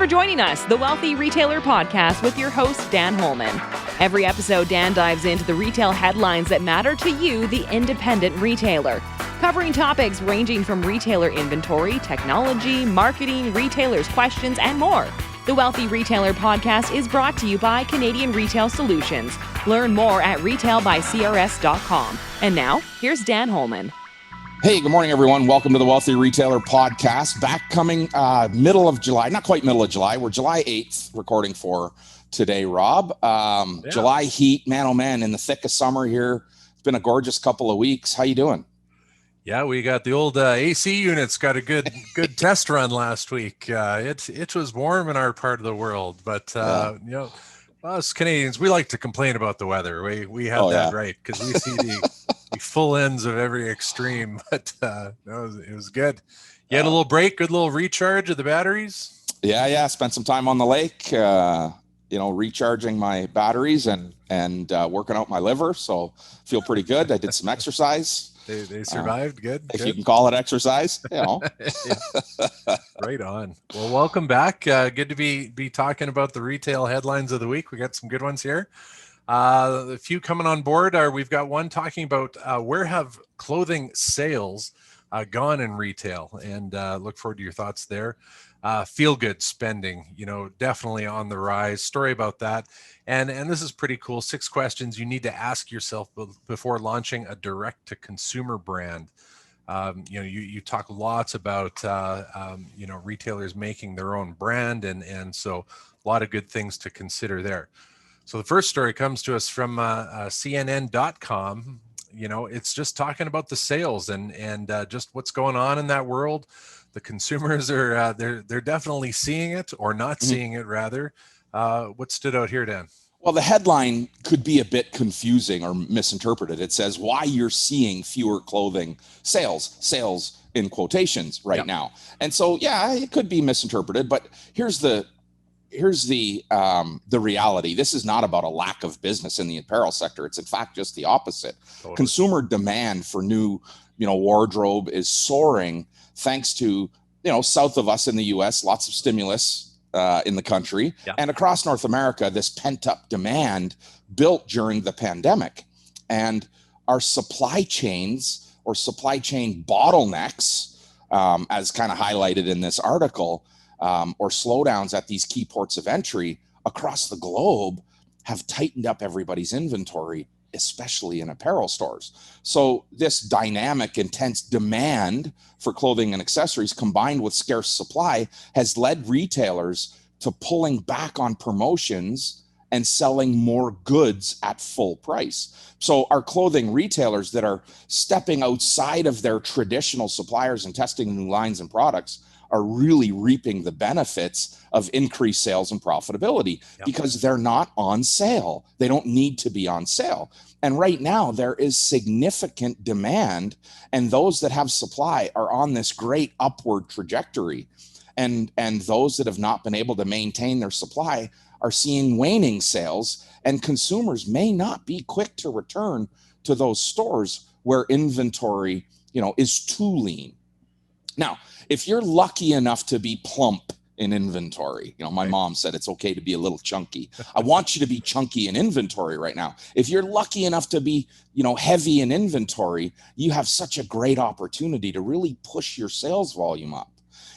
for joining us, the Wealthy Retailer Podcast with your host, Dan Holman. Every episode, Dan dives into the retail headlines that matter to you, the independent retailer, covering topics ranging from retailer inventory, technology, marketing, retailers' questions, and more. The Wealthy Retailer Podcast is brought to you by Canadian Retail Solutions. Learn more at retailbycrs.com. And now, here's Dan Holman. Hey, good morning, everyone. Welcome to the Wealthy Retailer Podcast. Back coming middle of July, not quite middle of July. We're July 8th recording for today, Rob. July heat, man, oh man, in the thick of summer here. It's been a gorgeous couple of weeks. How you doing? Yeah, we got the old AC units got a good test run last week. It was warm in our part of the world, but us Canadians, we like to complain about the weather. We have that right because we see the full ends of every extreme. But it was good. You had a little break, good little recharge of the batteries. Yeah. Spent some time on the lake, recharging my batteries and working out my liver. So feel pretty good. I did some exercise. They survived. Good. If you can call it exercise, Right on. Well, welcome back. Good to be talking about the retail headlines of the week. We got some good ones here. A few coming on board. We've got one talking about where have clothing sales gone in retail, and look forward to your thoughts there. Feel good spending, definitely on the rise. Story about that. And this is pretty cool. 6 questions you need to ask yourself before launching a direct to consumer brand. You talk lots about, retailers making their own brand. And so a lot of good things to consider there. So the first story comes to us from CNN.com. It's just talking about the sales and just what's going on in that world. The consumers are they're definitely seeing it or not seeing it rather. What stood out here, Dan? Well, the headline could be a bit confusing or misinterpreted. It says why you're seeing fewer clothing sales in quotations right now. And so, it could be misinterpreted, but here's the reality. This is not about a lack of business in the apparel sector. It's in fact just the opposite. Totally. Consumer demand for new, wardrobe is soaring thanks to, south of us in the US, lots of stimulus in the country, and across North America, this pent-up demand built during the pandemic. And our supply chains or supply chain bottlenecks, as kind of highlighted in this article, or slowdowns at these key ports of entry across the globe have tightened up everybody's inventory, especially in apparel stores. So this dynamic, intense demand for clothing and accessories combined with scarce supply has led retailers to pulling back on promotions and selling more goods at full price. So our clothing retailers that are stepping outside of their traditional suppliers and testing new lines and products are really reaping the benefits of increased sales and profitability because they're not on sale. They don't need to be on sale. And right now there is significant demand, and those that have supply are on this great upward trajectory. And those that have not been able to maintain their supply are seeing waning sales, and consumers may not be quick to return to those stores where inventory, is too lean. Now, if you're lucky enough to be plump in inventory, my mom said it's okay to be a little chunky. I want you to be chunky in inventory right now. If you're lucky enough to be, heavy in inventory, you have such a great opportunity to really push your sales volume up.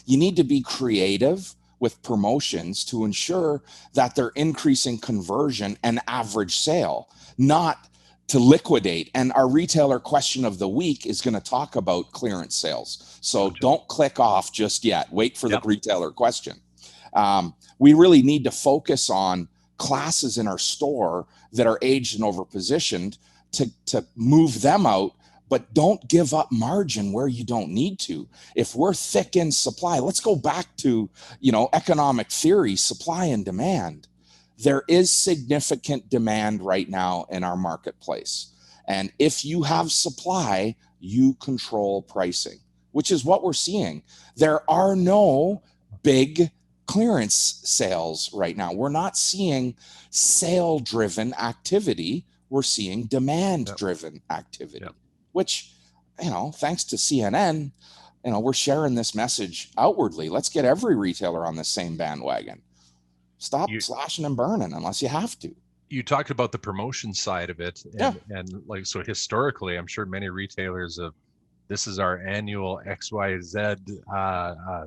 You need to be creative with promotions to ensure that they're increasing conversion and average sale, not to liquidate. And our retailer question of the week is going to talk about clearance sales. So don't click off just yet. Wait for the retailer question. We really need to focus on classes in our store that are aged and overpositioned to move them out, but don't give up margin where you don't need to. If we're thick in supply, let's go back to, economic theory, supply and demand. There is significant demand right now in our marketplace. And if you have supply, you control pricing, which is what we're seeing. There are no big clearance sales right now. We're not seeing sale-driven activity. We're seeing demand-driven activity, which, thanks to CNN, we're sharing this message outwardly. Let's get every retailer on the same bandwagon. Stop slashing and burning unless you have to. You talked about the promotion side of it. And like, so historically, I'm sure many retailers have, this is our annual XYZ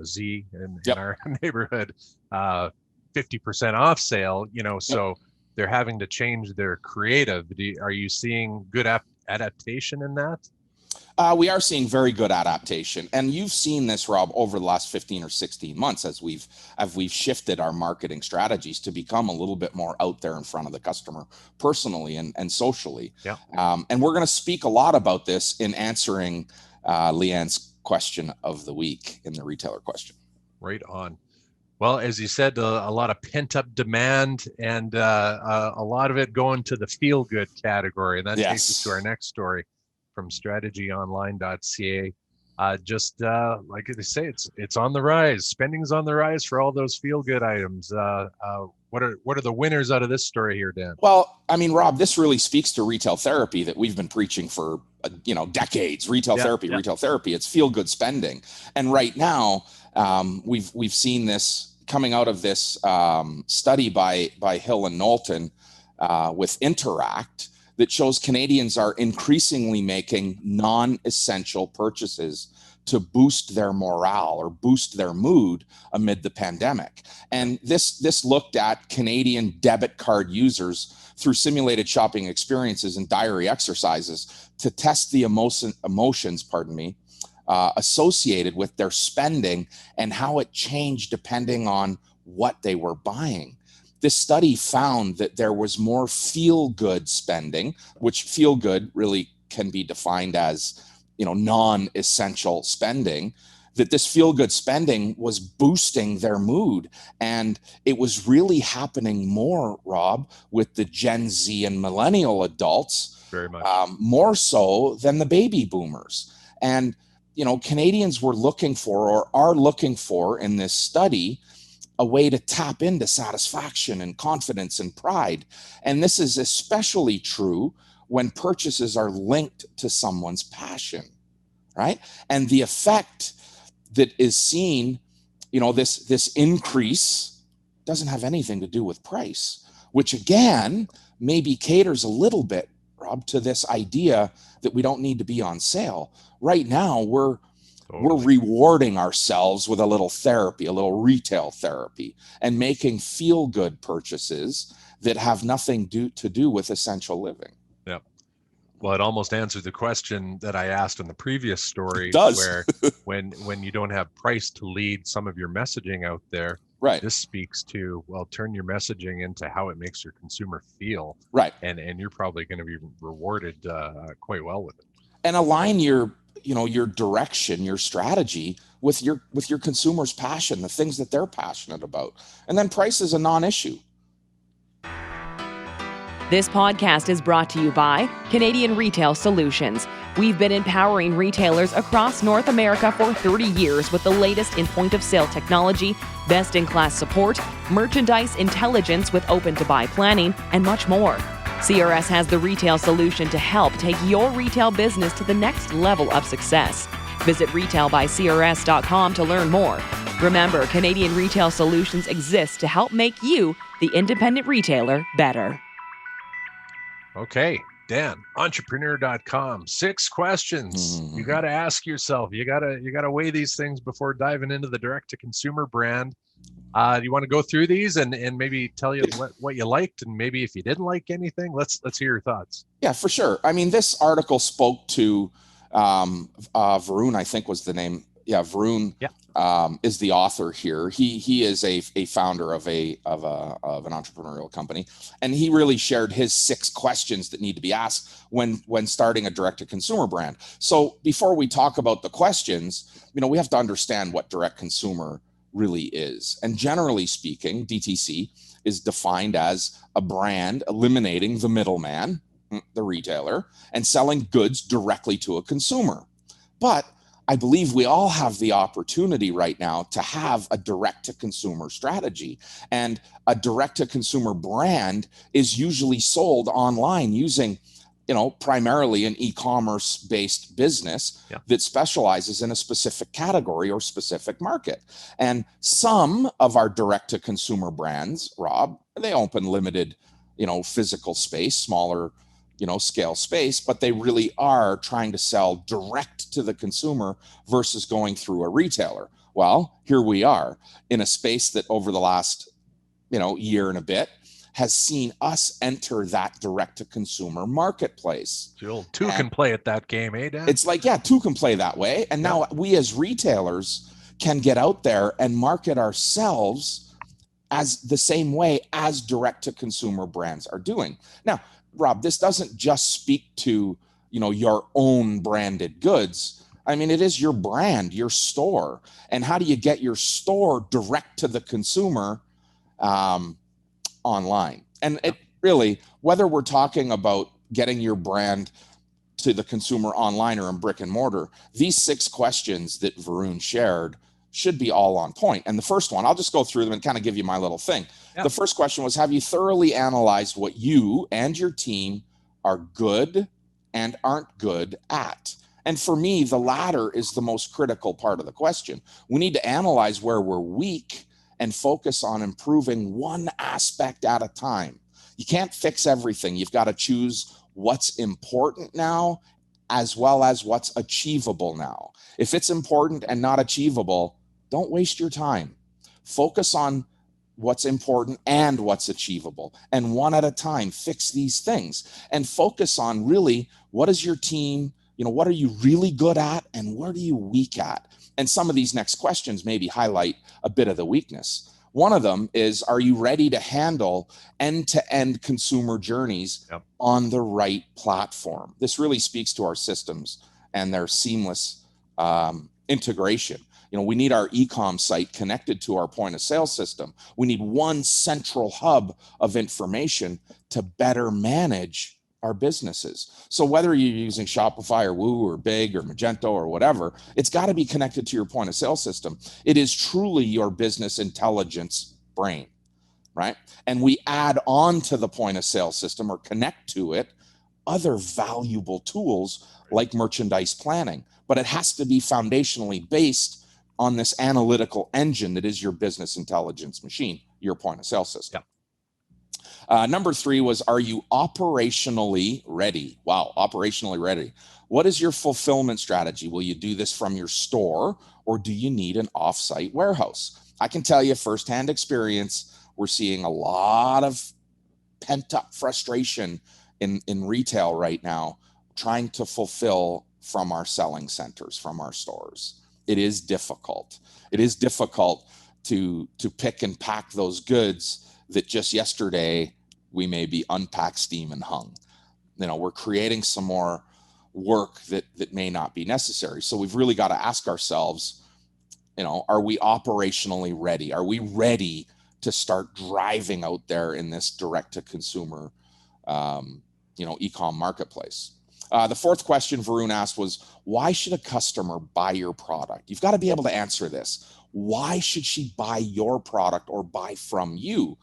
Z in our neighborhood, 50% off sale, so they're having to change their creative. Are you seeing good adaptation in that? We are seeing very good adaptation. And you've seen this, Rob, over the last 15 or 16 months as we've shifted our marketing strategies to become a little bit more out there in front of the customer personally and socially. Yeah. And we're going to speak a lot about this in answering Leanne's question of the week in the retailer question. Right on. Well, as you said, a lot of pent-up demand and a lot of it going to the feel-good category. And that takes us to our next story from strategyonline.ca. Like they say, it's on the rise. Spending's on the rise for all those feel-good items. What are the winners out of this story here, Dan? Well, I mean, Rob, this really speaks to retail therapy that we've been preaching for decades. Retail therapy. It's feel-good spending, and right now we've seen this coming out of this study by Hill and Knowlton with Interact that shows Canadians are increasingly making non-essential purchases to boost their morale or boost their mood amid the pandemic. And this looked at Canadian debit card users through simulated shopping experiences and diary exercises to test the emotions, associated with their spending and how it changed depending on what they were buying. This study found that there was more feel-good spending, which feel-good really can be defined as, non-essential spending, that this feel-good spending was boosting their mood. And it was really happening more, Rob, with the Gen Z and millennial adults, very much more so than the baby boomers. And, Canadians were looking for or are looking for in this study a way to tap into satisfaction and confidence and pride. And this is especially true when purchases are linked to someone's passion, right? And the effect that is seen, this increase doesn't have anything to do with price, which again, maybe caters a little bit, Rob, to this idea that we don't need to be on sale. Right now, we're rewarding ourselves with a little therapy, a little retail therapy, and making feel-good purchases that have nothing to do with essential living. Yeah. Well, it almost answered the question that I asked in the previous story, where when you don't have price to lead some of your messaging out there, right? This speaks to, turn your messaging into how it makes your consumer feel, right? And you're probably going to be rewarded quite well with it. And align your direction, your strategy with your consumer's passion, the things that they're passionate about. And then price is a non-issue. This podcast is brought to you by Canadian Retail Solutions. We've been empowering retailers across North America for 30 years with the latest in point-of-sale technology, best-in-class support, merchandise intelligence with open-to-buy planning, and much more. CRS has the retail solution to help take your retail business to the next level of success. Visit retailbycrs.com to learn more. Remember, Canadian Retail Solutions exists to help make you, the independent retailer, better. Okay, Dan, entrepreneur.com. 6 questions you got to ask yourself. You got to weigh these things before diving into the direct-to-consumer brand. Do you want to go through these and maybe tell you what you liked, and maybe if you didn't like anything? Let's hear your thoughts. Yeah, for sure. I mean, this article spoke to Varun, I think was the name. Yeah, Varun is the author here. He is a founder of an entrepreneurial company, and he really shared his 6 questions that need to be asked when starting a direct-to-consumer brand. So before we talk about the questions, we have to understand what direct-consumer really is. And generally speaking, DTC is defined as a brand eliminating the middleman, the retailer, and selling goods directly to a consumer. But I believe we all have the opportunity right now to have a direct-to-consumer strategy. And a direct-to-consumer brand is usually sold online using primarily an e-commerce based business that specializes in a specific category or specific market. And some of our direct to consumer brands, Rob, they open limited, physical space, smaller, scale space, but they really are trying to sell direct to the consumer versus going through a retailer. Well, here we are in a space that over the last, year and a bit has seen us enter that direct-to-consumer marketplace. Two can play at that game, eh, Dan? It's like, two can play that way. And now we as retailers can get out there and market ourselves as the same way as direct-to-consumer brands are doing. Now, Rob, this doesn't just speak to, your own branded goods. I mean, it is your brand, your store. And how do you get your store direct to the consumer online? And it really, whether we're talking about getting your brand to the consumer online or in brick and mortar, these 6 questions that Varun shared should be all on point. And the first one, I'll just go through them and kind of give you my little thing. The first question was, have you thoroughly analyzed what you and your team are good and aren't good at? And for me, the latter is the most critical part of the question. We need to analyze where we're weak and focus on improving one aspect at a time. You can't fix everything. You've got to choose what's important now as well as what's achievable now. If it's important and not achievable, don't waste your time. Focus on what's important and what's achievable. And one at a time, fix these things and focus on really what is your team, what are you really good at and what are you weak at? And some of these next questions maybe highlight a bit of the weakness. One of them is, are you ready to handle end-to-end consumer journeys on the right platform? This really speaks to our systems and their seamless integration. We need our e-com site connected to our point of sale system. We need one central hub of information to better manage our businesses. So whether you're using Shopify or Woo or Big or Magento or whatever, it's got to be connected to your point of sale system. It is truly your business intelligence brain, right? And we add on to the point of sale system or connect to it other valuable tools like merchandise planning, but it has to be foundationally based on this analytical engine that is your business intelligence machine, your point of sale system. Number 3 was, are you operationally ready? Wow, operationally ready. What is your fulfillment strategy? Will you do this from your store or do you need an off-site warehouse? I can tell you firsthand experience, we're seeing a lot of pent-up frustration in retail right now, trying to fulfill from our selling centers, from our stores. It is difficult. It is difficult to pick and pack those goods that just yesterday we maybe unpacked, steam, and hung. We're creating some more work that may not be necessary. So we've really got to ask ourselves, are we operationally ready? Are we ready to start driving out there in this direct-to-consumer, e-com marketplace? The 4th question Varun asked was, why should a customer buy your product? You've got to be able to answer this. Why should she buy your product or buy from you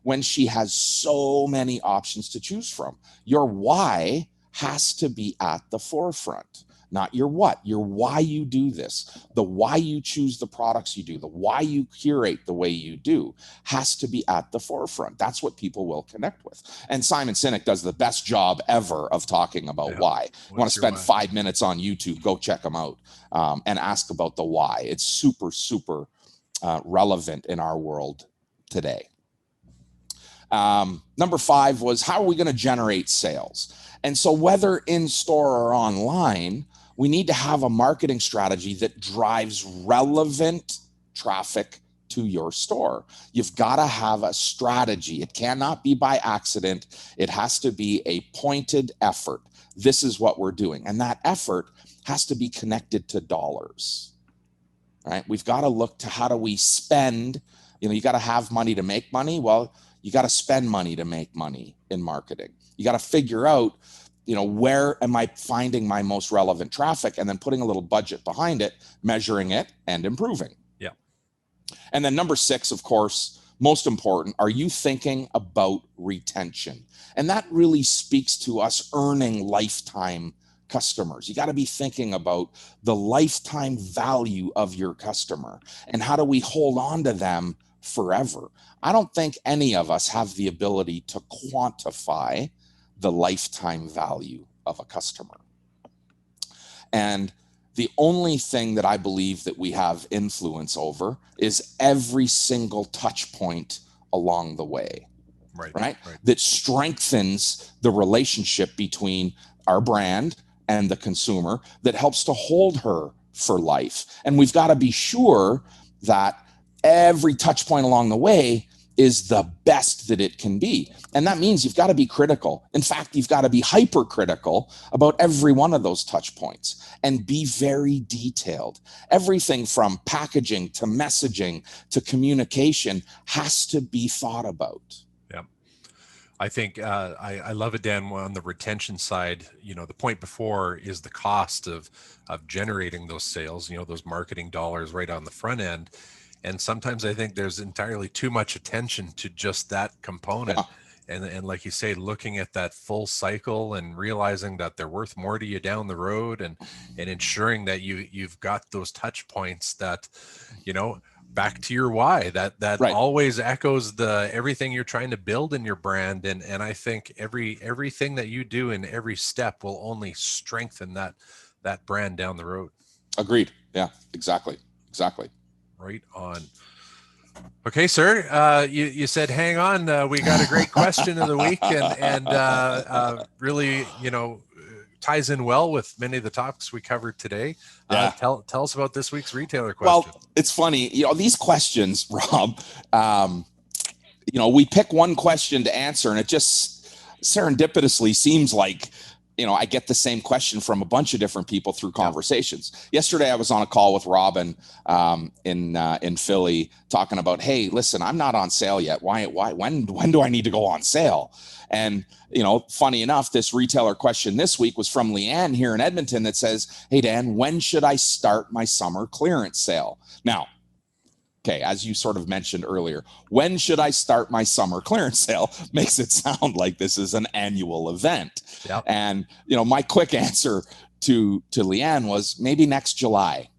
when she has so many options to choose from? Your why has to be at the forefront, not your what. Your why you do this, the why you choose the products you do, the why you curate the way you do has to be at the forefront. That's what people will connect with. And Simon Sinek does the best job ever of talking about why. You want to spend 5 minutes on YouTube, go check him out and ask about the why. It's super, super relevant in our world today. Number 5 was, how are we going to generate sales? And so whether in store or online, we need to have a marketing strategy that drives relevant traffic to your store. You've got to have a strategy. It cannot be by accident. It has to be a pointed effort. This is what we're doing. And that effort has to be connected to dollars, right? We've got to look to how do we spend, you got to have money to make money. Well, you got to spend money to make money in marketing. You got to figure out, where am I finding my most relevant traffic, and then putting a little budget behind it, measuring it and improving. Yeah. And then number 6, of course, most important, are you thinking about retention? And that really speaks to us earning lifetime customers. You got to be thinking about the lifetime value of your customer and how do we hold on to them forever. I don't think any of us have the ability to quantify the lifetime value of a customer. And the only thing that I believe that we have influence over is every single touch point along the way, right? That strengthens the relationship between our brand and the consumer, that helps to hold her for life. And we've got to be sure that every touch point along the way is the best that it can be. And that means you've got to be critical. In fact, you've got to be hypercritical about every one of those touch points and be very detailed. Everything from packaging to messaging to communication has to be thought about. Yeah. I think I love it, Dan, on the retention side. The point before is the cost of generating those sales, those marketing dollars right on the front end. And sometimes I think there's entirely too much attention to just that component. And like you say, looking at that full cycle and realizing that they're worth more to you down the road, and ensuring that you've got those touch points that, back to your why, that right, always echoes everything you're trying to build in your brand. And I think everything that you do in every step will only strengthen that brand down the road. Agreed. Yeah, exactly. Right on. Okay, sir. You said, hang on. We got a great question of the week, and really, ties in well with many of the topics we covered today. Tell us about this week's retailer question. Well, it's funny, these questions, Rob. We pick one question to answer, and it just serendipitously seems like, I get the same question from a bunch of different people through conversations. Yesterday, I was on a call with Robin in Philly talking about, hey, listen, I'm not on sale yet. Why? When do I need to go on sale? And, funny enough, this retailer question this week was from Leanne here in Edmonton that says, hey, Dan, when should I start my summer clearance sale? Now, okay, as you sort of mentioned earlier, when should I start my summer clearance sale makes it sound like this is an annual event. Yep. And, my quick answer to Leanne was maybe next July.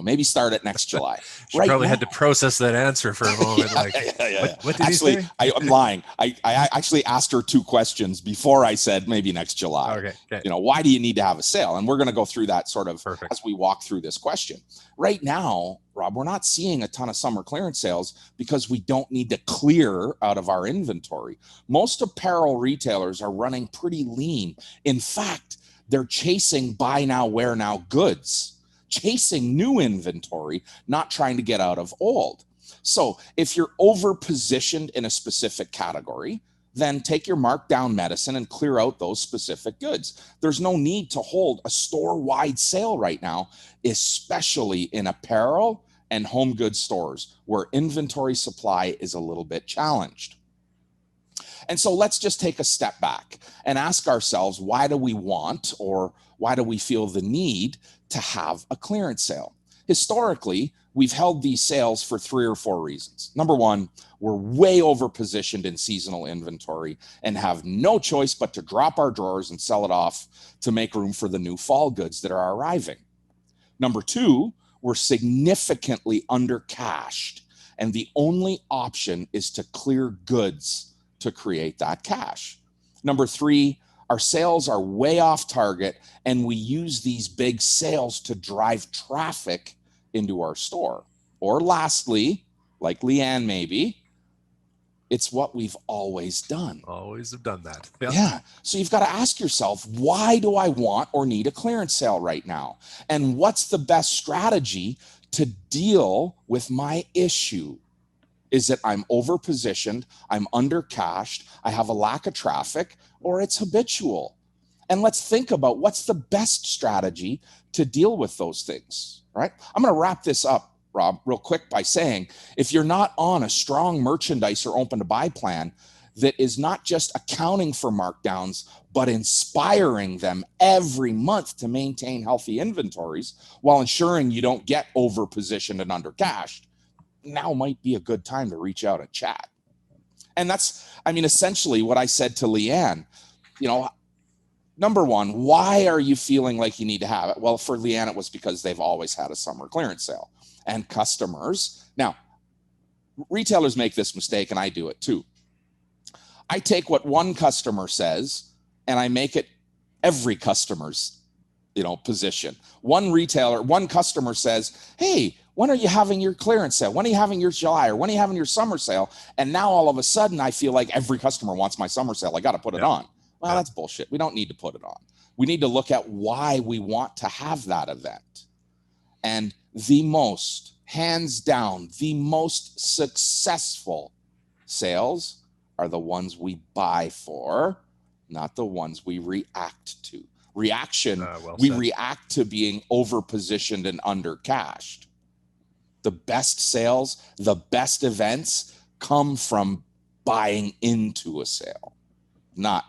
Maybe start it next July. She probably had to process that answer for a moment. What did actually, he say? I'm lying. I actually asked her two questions before I said maybe next July. Okay. Why do you need to have a sale? And we're going to go through that sort of Perfect. as we walk through this question. Right now, Rob, we're not seeing a ton of summer clearance sales because we don't need to clear out of our inventory. Most apparel retailers are running pretty lean. In fact, they're chasing buy now, wear now goods. Chasing new inventory, not trying to get out of old. So if you're over positioned in a specific category, then take your markdown medicine and clear out those specific goods. There's no need to hold a store-wide sale right now, especially in apparel and home goods stores where inventory supply is a little bit challenged. And so let's just take a step back and ask ourselves, why do we want, or why do we feel the need to have a clearance sale? Historically, we've held these sales for 3 or 4 reasons. Number one, we're way over positioned in seasonal inventory and have no choice but to drop our drawers and sell it off to make room for the new fall goods that are arriving. Number two, we're significantly under cashed, and the only option is to clear goods to create that cash. Number three, our sales are way off target, and we use these big sales to drive traffic into our store. Or lastly, like Leanne maybe, it's what we've always done. Always have done that. Yep. Yeah. So you've got to ask yourself, why do I want or need a clearance sale right now? And what's the best strategy to deal with my issue? Is it I'm overpositioned, I'm undercashed, I have a lack of traffic, or it's habitual? And let's think about what's the best strategy to deal with those things, right? I'm going to wrap this up, Rob, real quick by saying, if you're not on a strong merchandise or open to buy plan that is not just accounting for markdowns, but inspiring them every month to maintain healthy inventories while ensuring you don't get overpositioned and undercashed, now might be a good time to reach out and chat. And that's, I mean, essentially what I said to Leanne, you know, number one, why are you feeling like you need to have it? Well, for Leanne, it was because they've always had a summer clearance sale. And customers, now, retailers make this mistake, and I do it too. I take what one customer says and I make it every customer's, you know, position. One customer says, hey, when are you having your clearance sale? When are you having your July, or when are you having your summer sale? And now all of a sudden I feel like every customer wants my summer sale. I got to put it on. Well, that's bullshit. We don't need to put it on. We need to look at why we want to have that event. And hands down, the most successful sales are the ones we buy for, not the ones we react to. Reaction, we react to being over-positioned and under-cashed. The best sales, the best events come from buying into a sale, not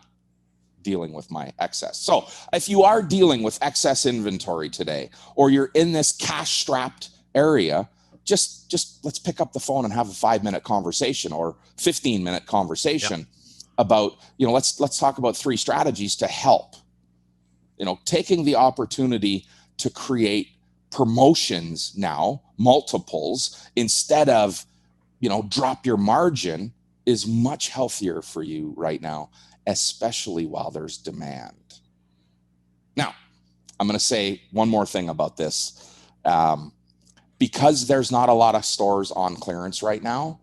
dealing with my excess. So if you are dealing with excess inventory today, or you're in this cash-strapped area, just let's pick up the phone and have a 5-minute conversation or 15-minute conversation about, you know, let's talk about 3 strategies to help. You know, taking the opportunity to create promotions now, multiples, instead of, you know, drop your margin, is much healthier for you right now, especially while there's demand. Now, I'm going to say one more thing about this. Because there's not a lot of stores on clearance right now,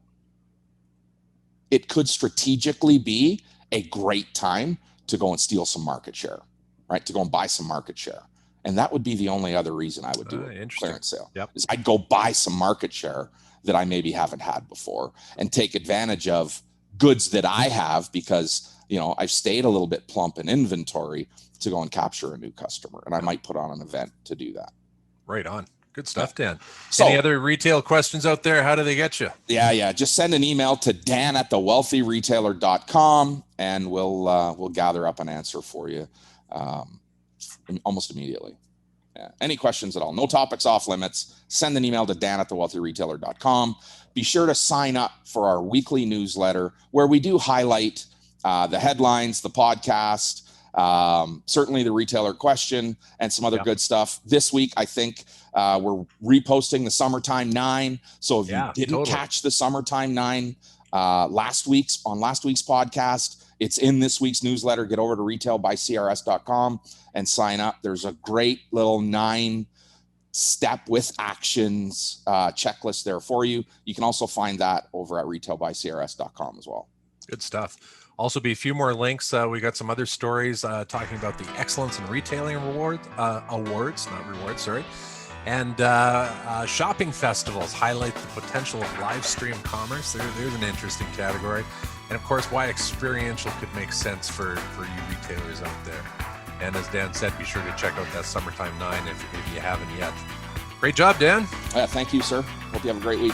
it could strategically be a great time to go and steal some market share, right? To go and buy some market share. And that would be the only other reason I would do a clearance sale. Is I'd go buy some market share that I maybe haven't had before and take advantage of goods that I have because, you know, I've stayed a little bit plump in inventory to go and capture a new customer. And I might put on an event to do that. Right on. Good stuff, Dan. So, any other retail questions out there? How do they get you? Yeah. Just send an email to dan@thewealthyretailer.com and we'll gather up an answer for you almost immediately. Yeah. Any questions at all? No topics off limits. Send an email to dan@thewealthyretailer.com. Be sure to sign up for our weekly newsletter where we do highlight the headlines, the podcast, certainly the retailer question, and some other good stuff. This week, I think we're reposting the Summertime 9. So if you didn't catch the Summertime 9 last week's podcast, it's in this week's newsletter. Get over to retailbycrs.com and sign up. There's a great little 9-step with actions checklist there for you. You can also find that over at retailbycrs.com as well. Good stuff. Also be a few more links. We got some other stories talking about the Excellence in Retailing Awards, and shopping festivals highlight the potential of live stream commerce. There's an interesting category. And of course, why experiential could make sense for you retailers out there. And as Dan said, be sure to check out that Summertime 9 if you haven't yet. Great job, Dan. Thank you, sir. Hope you have a great week.